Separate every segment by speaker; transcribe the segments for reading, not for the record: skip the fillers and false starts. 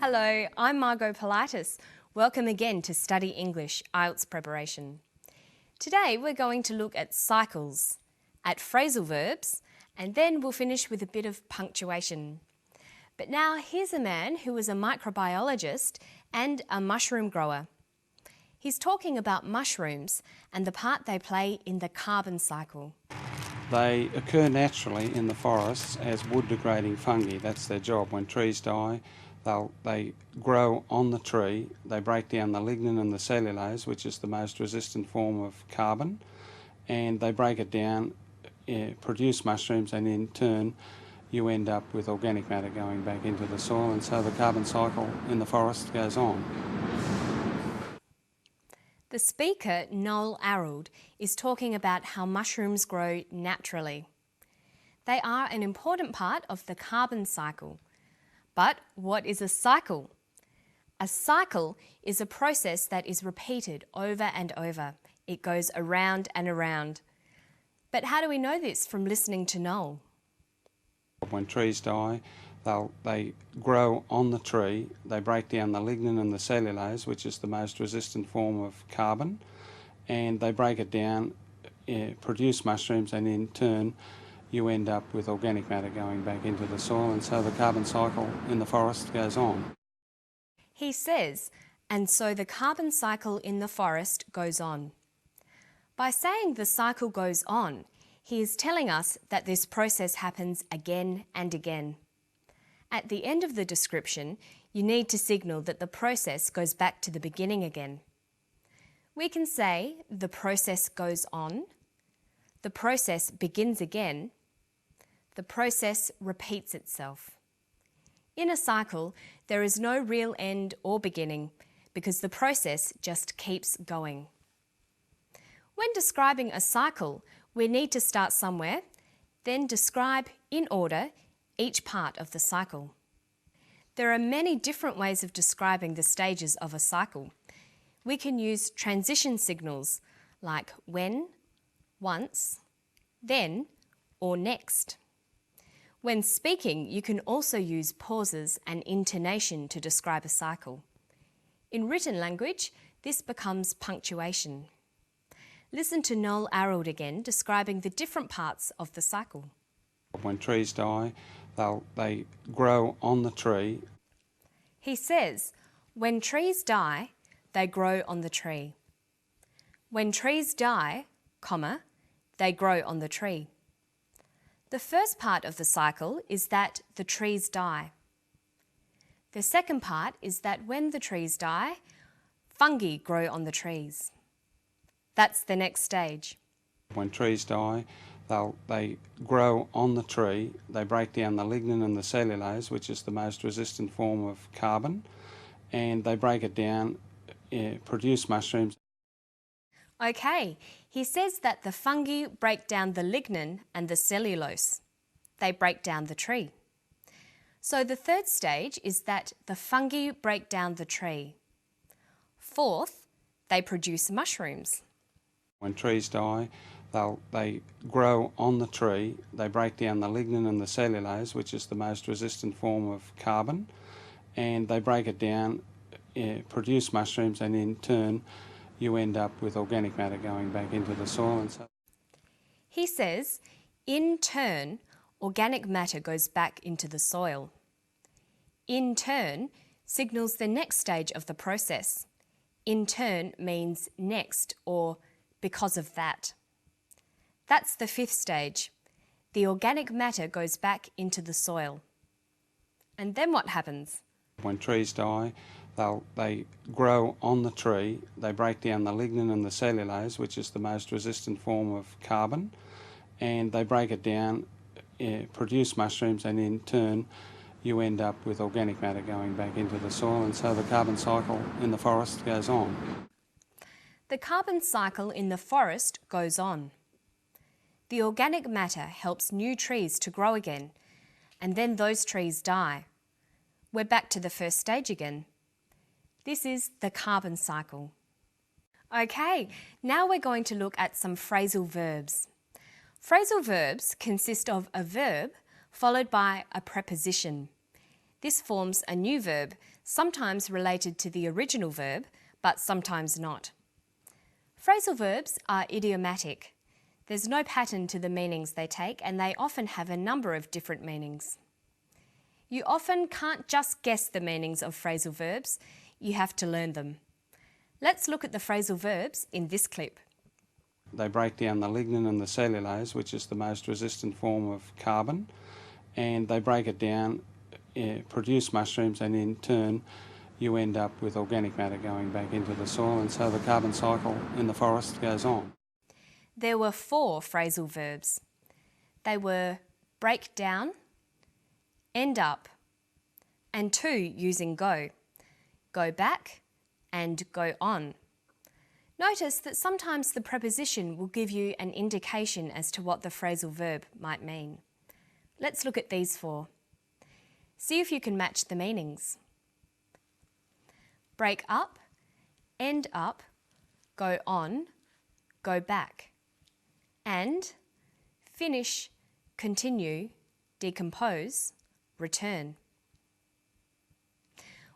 Speaker 1: Hello, I'm Margot Politis. Welcome again to Study English IELTS preparation. Today we're going to look at cycles, at phrasal verbs, and then we'll finish with a bit of punctuation. But now here's a man who was a microbiologist and a mushroom grower. He's talking about mushrooms and the part they play in the carbon cycle.
Speaker 2: They occur naturally in the forests as wood-degrading fungi. That's their job. When trees die, they grow on the tree. They break down the lignin and the cellulose, which is the most resistant form of carbon, and they break it down, produce mushrooms, and in turn you end up with organic matter going back into the soil, and so the carbon cycle in the forest goes on.
Speaker 1: The speaker, Noel Arrold, is talking about how mushrooms grow naturally. They are an important part of the carbon cycle. But what is a cycle? A cycle is a process that is repeated over and over. It goes around and around. But how do we know this from listening to Noel?
Speaker 2: When trees die, they grow on the tree. They break down the lignin and the cellulose, which is the most resistant form of carbon, and they break it down, produce mushrooms, and in turn you end up with organic matter going back into the soil, and so the carbon cycle in the forest goes on.
Speaker 1: He says, and so the carbon cycle in the forest goes on. By saying the cycle goes on, he is telling us that this process happens again and again. At the end of the description, you need to signal that the process goes back to the beginning again. We can say the process goes on, the process begins again, the process repeats itself. In a cycle, there is no real end or beginning because the process just keeps going. When describing a cycle, we need to start somewhere, then describe in order each part of the cycle. There are many different ways of describing the stages of a cycle. We can use transition signals like when, once, then, or next. When speaking, you can also use pauses and intonation to describe a cycle. In written language, this becomes punctuation. Listen to Noel Arrold again describing the different parts of the cycle.
Speaker 2: When trees die, they grow on the tree.
Speaker 1: He says, when trees die, they grow on the tree. When trees die, comma, they grow on the tree. The first part of the cycle is that the trees die. The second part is that when the trees die, fungi grow on the trees. That's the next stage.
Speaker 2: When trees die, they grow on the tree. They break down the lignin and the cellulose, which is the most resistant form of carbon, and they break it down, produce mushrooms.
Speaker 1: Okay, he says that the fungi break down the lignin and the cellulose. They break down the tree. So the third stage is that the fungi break down the tree. Fourth, they produce mushrooms.
Speaker 2: When trees die, they grow on the tree. They break down the lignin and the cellulose, which is the most resistant form of carbon, and they break it down, produce mushrooms, and in turn you end up with organic matter going back into the soil. And so
Speaker 1: he says, in turn, organic matter goes back into the soil. In turn signals the next stage of the process. In turn means next or because of that. That's the fifth stage. The organic matter goes back into the soil. And then what happens?
Speaker 2: When trees die, they grow on the tree. They break down the lignin and the cellulose, which is the most resistant form of carbon, and they break it down, produce mushrooms, and in turn you end up with organic matter going back into the soil, and so the carbon cycle in the forest goes on.
Speaker 1: The carbon cycle in the forest goes on. The organic matter helps new trees to grow again, and then those trees die. We're back to the first stage again. This is the carbon cycle. Okay, now we're going to look at some phrasal verbs. Phrasal verbs consist of a verb followed by a preposition. This forms a new verb, sometimes related to the original verb, but sometimes not. Phrasal verbs are idiomatic. There's no pattern to the meanings they take, and they often have a number of different meanings. You often can't just guess the meanings of phrasal verbs, you have to learn them. Let's look at the phrasal verbs in this clip.
Speaker 2: They break down the lignin and the cellulose, which is the most resistant form of carbon, and they break it down, produce mushrooms, and in turn you end up with organic matter going back into the soil, and so the carbon cycle in the forest goes on.
Speaker 1: There were 4 phrasal verbs. They were break down, end up, and 2 using go back, and go on. Notice that sometimes the preposition will give you an indication as to what the phrasal verb might mean. Let's look at these 4. See if you can match the meanings. Break up, end up, go on, go back, and finish, continue, decompose, return.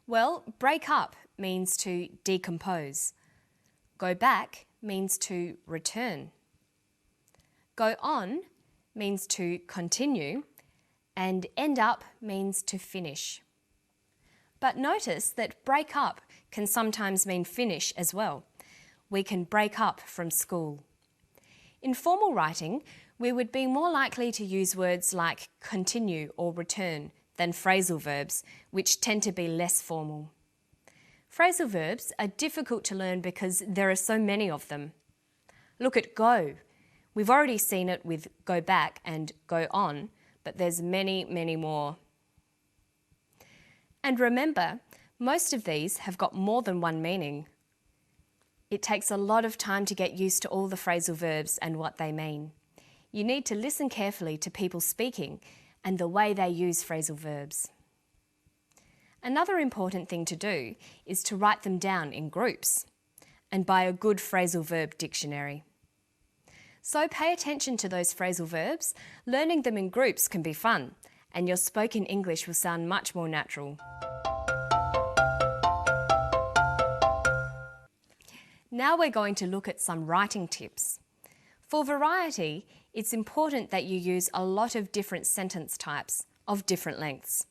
Speaker 1: Well, break up means to decompose. Go back means to return. Go on means to continue, and end up means to finish. But notice that break up can sometimes mean finish as well. We can break up from school. In formal writing, we would be more likely to use words like continue or return than phrasal verbs, which tend to be less formal. Phrasal verbs are difficult to learn because there are so many of them. Look at go. We've already seen it with go back and go on, but there's many, many more. And remember, most of these have got more than one meaning. It takes a lot of time to get used to all the phrasal verbs and what they mean. You need to listen carefully to people speaking and the way they use phrasal verbs. Another important thing to do is to write them down in groups and buy a good phrasal verb dictionary. So pay attention to those phrasal verbs. Learning them in groups can be fun, and your spoken English will sound much more natural. Now we're going to look at some writing tips. For variety, it's important that you use a lot of different sentence types of different lengths.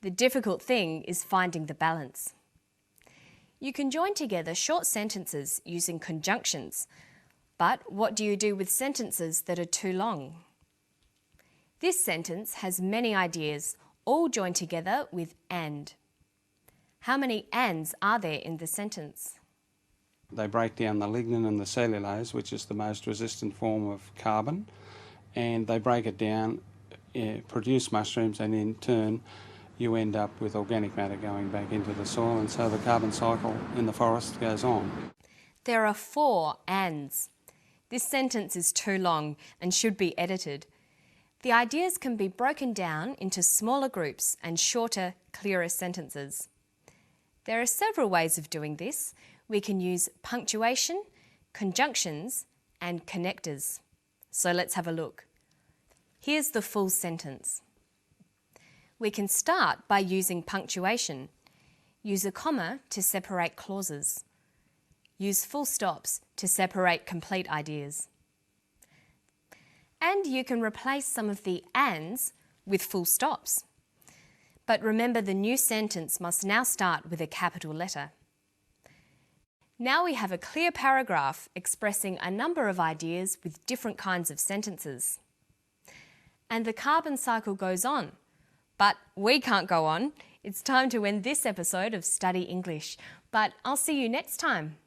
Speaker 1: The difficult thing is finding the balance. You can join together short sentences using conjunctions, but what do you do with sentences that are too long? This sentence has many ideas, all joined together with and. How many ands are there in the sentence?
Speaker 2: They break down the lignin and the cellulose, which is the most resistant form of carbon, and they break it down, produce mushrooms, and in turn you end up with organic matter going back into the soil, and so the carbon cycle in the forest goes on.
Speaker 1: There are 4 ands. This sentence is too long and should be edited. The ideas can be broken down into smaller groups and shorter, clearer sentences. There are several ways of doing this. We can use punctuation, conjunctions, and connectors. So let's have a look. Here's the full sentence. We can start by using punctuation. Use a comma to separate clauses. Use full stops to separate complete ideas. And you can replace some of the ands with full stops. But remember, the new sentence must now start with a capital letter. Now we have a clear paragraph expressing a number of ideas with different kinds of sentences. And the carbon cycle goes on. But we can't go on. It's time to end this episode of Study English. But I'll see you next time.